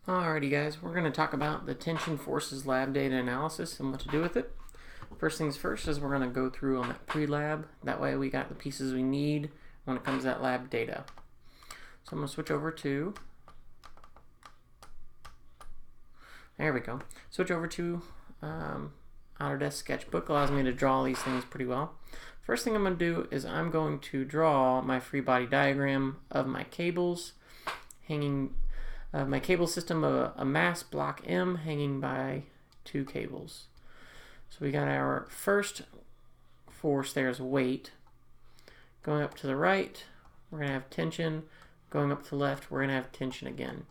Alrighty guys, we're going to talk about the tension forces lab data analysis and what to do with it. First things first is we're going to go through on that pre-lab. That way we got the pieces we need when it comes to that lab data. So I'm going to switch over to, there we go, switch over to Autodesk Sketchbook. Allows me to draw these things pretty well. First thing I'm going to do is I'm going to draw my free body diagram of my cables hanging my cable system of a mass block M hanging by two cables. So we got our first force there is weight. Going up to the right, we're going to have tension. Going up to the left, we're going to have tension again.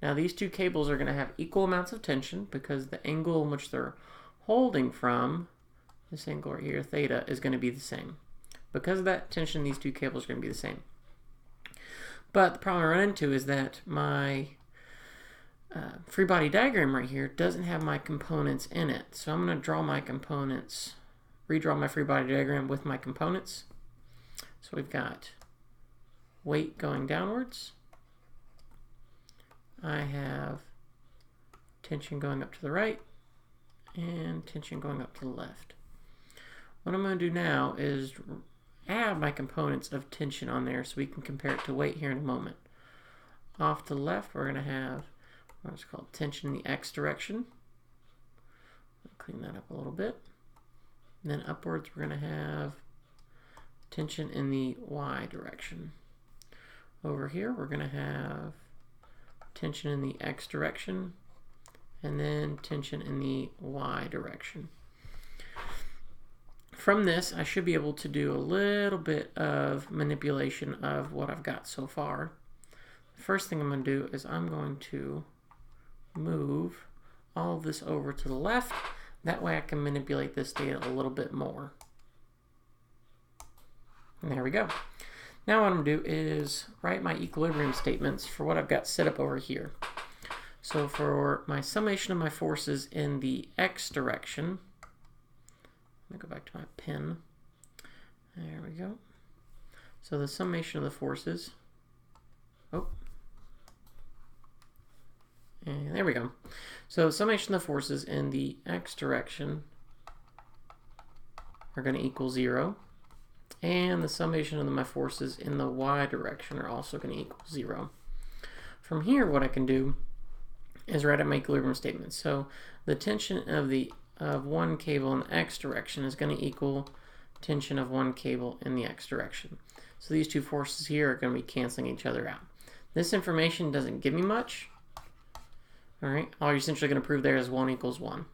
Now these two cables are going to have equal amounts of tension because the angle in which they're holding from, this angle right here, theta, is going to be the same. Because of that tension, these two cables are going to be the same. But the problem I run into is that my free body diagram right here doesn't have my components in it. So I'm going to draw my components, redraw my free body diagram with my components. So we've got weight going downwards. I have tension going up to the right and tension going up to the left. What I'm going to do now is add my components of tension on there so we can compare it to weight here in a moment. Off to the left, we're going to have what's called tension in the X direction. Clean that up a little bit. And then upwards, we're going to have tension in the Y direction. Over here, we're going to have tension in the X direction, and then tension in the Y direction. From this, I should be able to do a little bit of manipulation of what I've got so far. The first thing I'm going to do is I'm going to move all of this over to the left. That way I can manipulate this data a little bit more. And there we go. Now what I'm going to do is write my equilibrium statements for what I've got set up over here. So for my summation of my forces in the X direction, let me go back to my pen. There we go. So the summation of the forces, and there we go. So summation of the forces in the X direction are going to equal 0. And the summation of my forces in the Y direction are also going to equal 0. From here, what I can do is write out my equilibrium statement. So the tension of one cable in the X direction is going to equal tension of one cable in the X direction. So these two forces here are going to be canceling each other out. This information doesn't give me much. All right, all you're essentially going to prove there is 1 equals 1.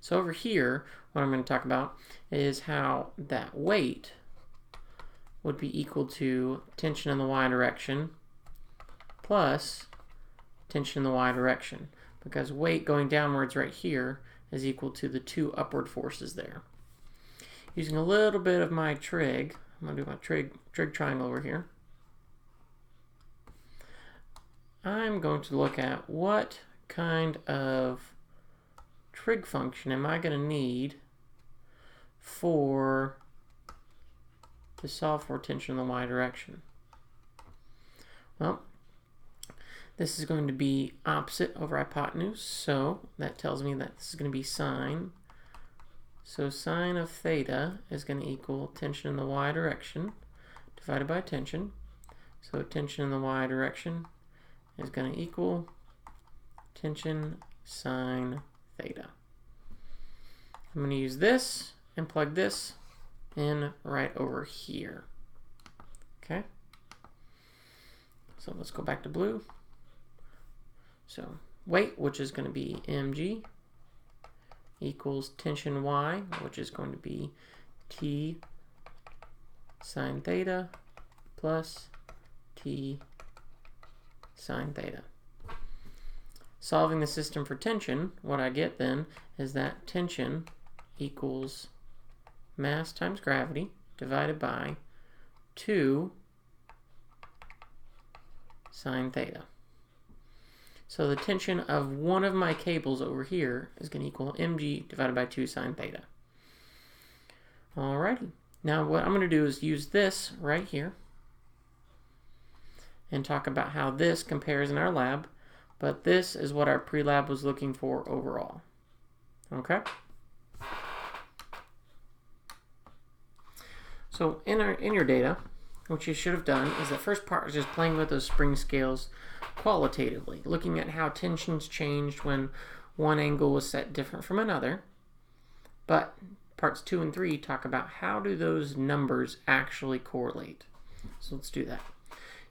So over here, what I'm going to talk about is how that weight would be equal to tension in the Y direction plus tension in the Y direction, because weight going downwards right here is equal to the two upward forces there. Using a little bit of my trig, I'm going to do my trig triangle over here. I'm going to look at what kind of trig function am I going to need to solve for tension in the Y direction. Well, this is going to be opposite over hypotenuse, so that tells me that this is going to be sine. So sine of theta is going to equal tension in the Y direction divided by tension. So tension in the Y direction is going to equal tension sine theta. I'm going to use this and plug this in right over here. Okay? So let's go back to blue. So weight, which is going to be mg, equals tension Y, which is going to be T sine theta plus T sine theta. Solving the system for tension, what I get then is that tension equals mass times gravity divided by 2 sine theta. So the tension of one of my cables over here is going to equal mg divided by 2 sine theta. Alrighty. Now what I'm going to do is use this right here and talk about how this compares in our lab but this is what our pre-lab was looking for overall. Okay? So in your data, what you should have done is the first part is just playing with those spring scales qualitatively, looking at how tensions changed when one angle was set different from another. But parts 2 and 3 talk about how do those numbers actually correlate. So let's do that.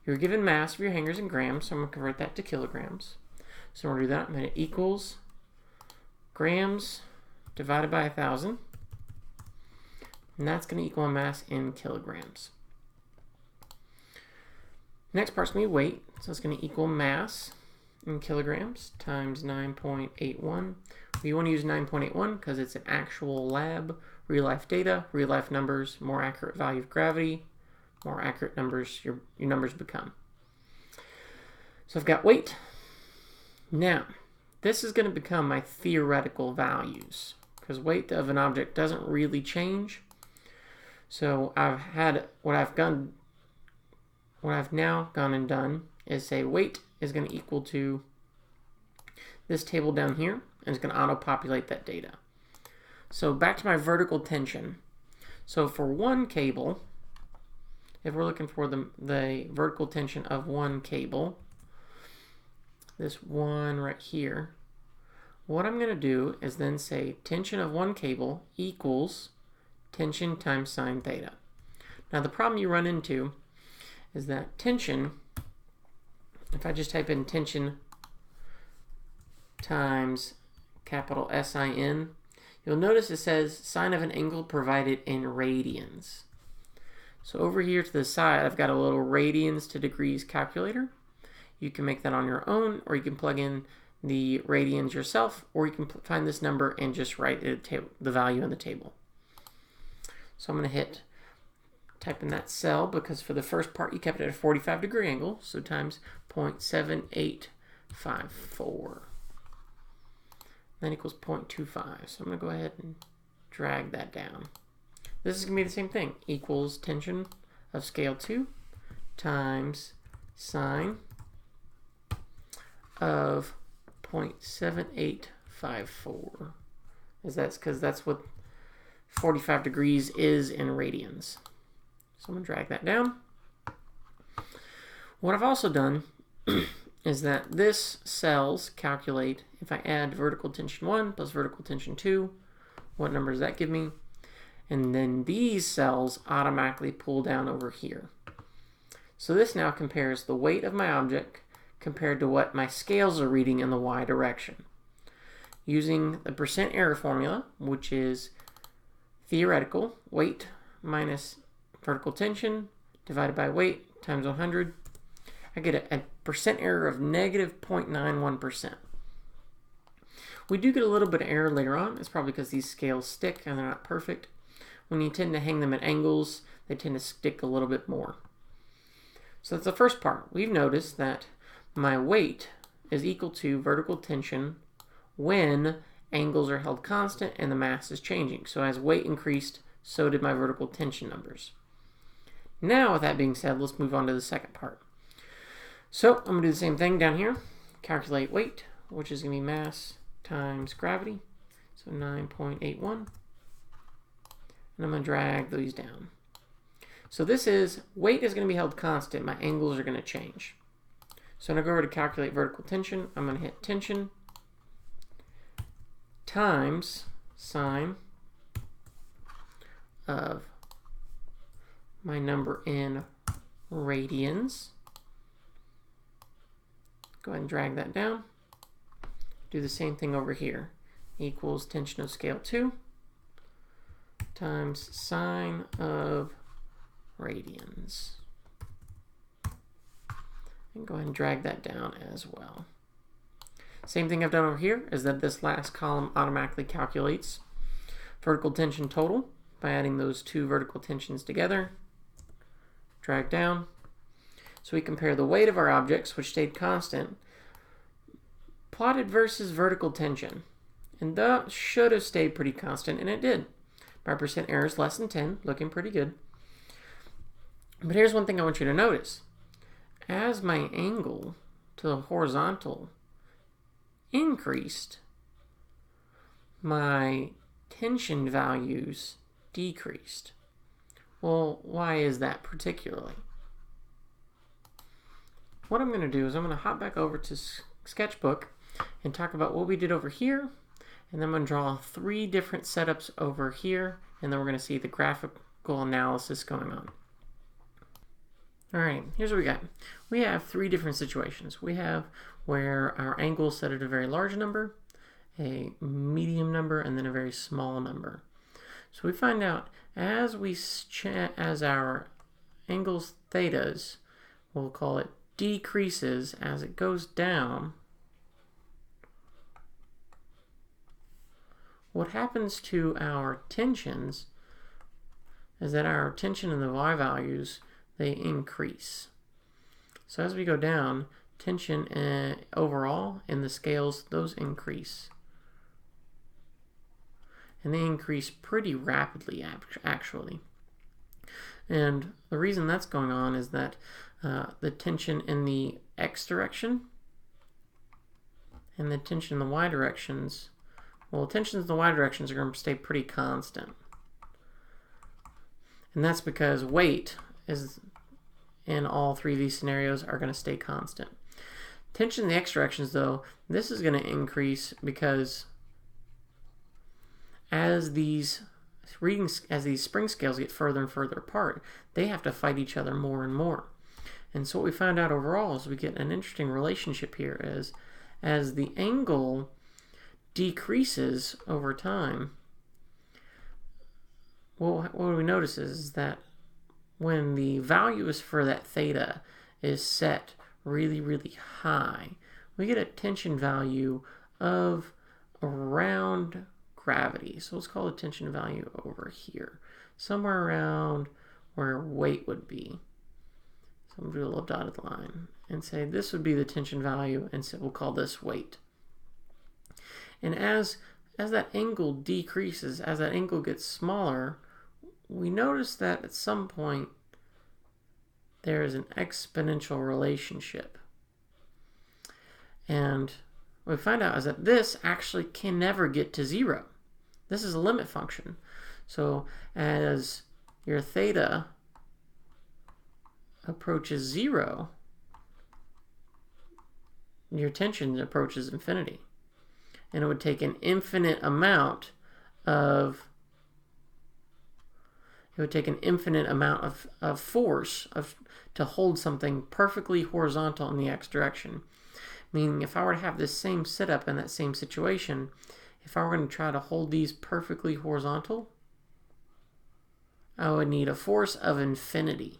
You're given mass of your hangers in grams, so I'm going to convert that to kilograms. So we're going to do that. I'm going to equals grams divided by 1,000. And that's going to equal a mass in kilograms. Next part's going to be weight. So it's going to equal mass in kilograms times 9.81. We want to use 9.81 because it's an actual lab, real-life data, real-life numbers, more accurate value of gravity, more accurate numbers your numbers become. So I've got weight. Now, this is going to become my theoretical values because weight of an object doesn't really change. So what I've now gone and done is say weight is going to equal to this table down here, and it's going to auto-populate that data. So back to my vertical tension. So for one cable, if we're looking for the vertical tension of one cable, this one right here, what I'm going to do is then say tension of one cable equals tension times sine theta. Now the problem you run into is that tension, if I just type in tension times capital SIN, you'll notice it says sine of an angle provided in radians. So over here to the side, I've got a little radians to degrees calculator. You can make that on your own, or you can plug in the radians yourself, or you can find this number and just write the value in the table. So I'm going to type in that cell, because for the first part you kept it at a 45-degree angle, so times 0.7854. That equals 0.25. So I'm going to go ahead and drag that down. This is going to be the same thing. Equals tension of scale 2 times sine of 0.7854. Because that's what 45 degrees is in radians. So I'm going to drag that down. What I've also done is that this cells calculate, if I add vertical tension 1 plus vertical tension 2, what number does that give me? And then these cells automatically pull down over here. So this now compares the weight of my object compared to what my scales are reading in the y direction. Using the percent error formula, which is theoretical, weight minus vertical tension divided by weight times 100, I get a percent error of negative 0.91%. We do get a little bit of error later on. It's probably because these scales stick and they're not perfect. When you tend to hang them at angles, they tend to stick a little bit more. So that's the first part. We've noticed that my weight is equal to vertical tension when angles are held constant and the mass is changing. So as weight increased, so did my vertical tension numbers. Now, with that being said, let's move on to the second part. So I'm going to do the same thing down here. Calculate weight, which is going to be mass times gravity. So 9.81. And I'm going to drag these down. So this is, weight is going to be held constant. My angles are going to change. So I'm going to go over to calculate vertical tension. I'm going to hit tension times sine of my number in radians. Go ahead and drag that down. Do the same thing over here. Equals tension of scale 2 times sine of radians. And go ahead and drag that down as well. Same thing I've done over here is that this last column automatically calculates vertical tension total by adding those two vertical tensions together. Drag down. So we compare the weight of our objects, which stayed constant, plotted versus vertical tension. And that should have stayed pretty constant, and it did. My percent error is less than 10, looking pretty good. But here's one thing I want you to notice. As my angle to the horizontal increased, my tension values decreased. Well, why is that particularly? What I'm going to do is I'm going to hop back over to Sketchbook and talk about what we did over here, and then I'm going to draw 3 different setups over here, and then we're going to see the graphical analysis going on. Alright, here's what we got. We have 3 different situations. We have where our angle is set at a very large number, a medium number, and then a very small number. So we find out as our angles thetas, we'll call it decreases as it goes down, what happens to our tensions is that our tension in the y values, they increase. So as we go down, tension overall in the scales, those increase. And they increase pretty rapidly, actually. And the reason that's going on is that the tension in the x direction and the tension in the y directions, well, tensions in the y directions are going to stay pretty constant. And that's because weight is in all 3 of these scenarios are going to stay constant. Tension in the x directions, though, this is going to increase because as these spring scales get further and further apart, they have to fight each other more and more. And so what we find out overall is we get an interesting relationship here is as the angle decreases over time, well, what we notice is that when the values for that theta is set really, really high, we get a tension value of around gravity. So let's call the tension value over here, somewhere around where weight would be. So I'm going to do a little dotted line and say this would be the tension value, and so we'll call this weight. And as that angle decreases, as that angle gets smaller, we notice that at some point there is an exponential relationship. And what we find out is that this actually can never get to 0. This is a limit function. So as your theta approaches 0, your tension approaches infinity. And it would take an infinite amount of force to hold something perfectly horizontal in the x direction. Meaning if I were to have this same setup in that same situation, if I were going to try to hold these perfectly horizontal, I would need a force of infinity.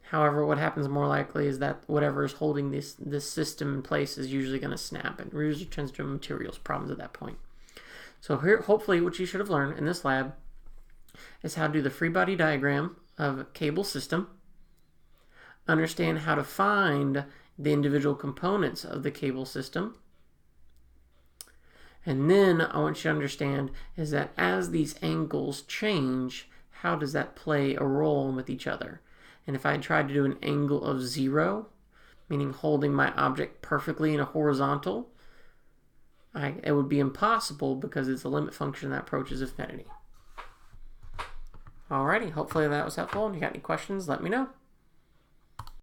However, what happens more likely is that whatever is holding this system in place is usually going to snap, and we're usually turns into materials problems at that point. So here, hopefully what you should have learned in this lab is how to do the free body diagram of a cable system, understand how to find the individual components of the cable system, and then I want you to understand is that as these angles change, how does that play a role with each other? And if I tried to do an angle of 0, meaning holding my object perfectly in a horizontal, it would be impossible because it's a limit function that approaches infinity. Alrighty, hopefully that was helpful. If you got any questions, let me know.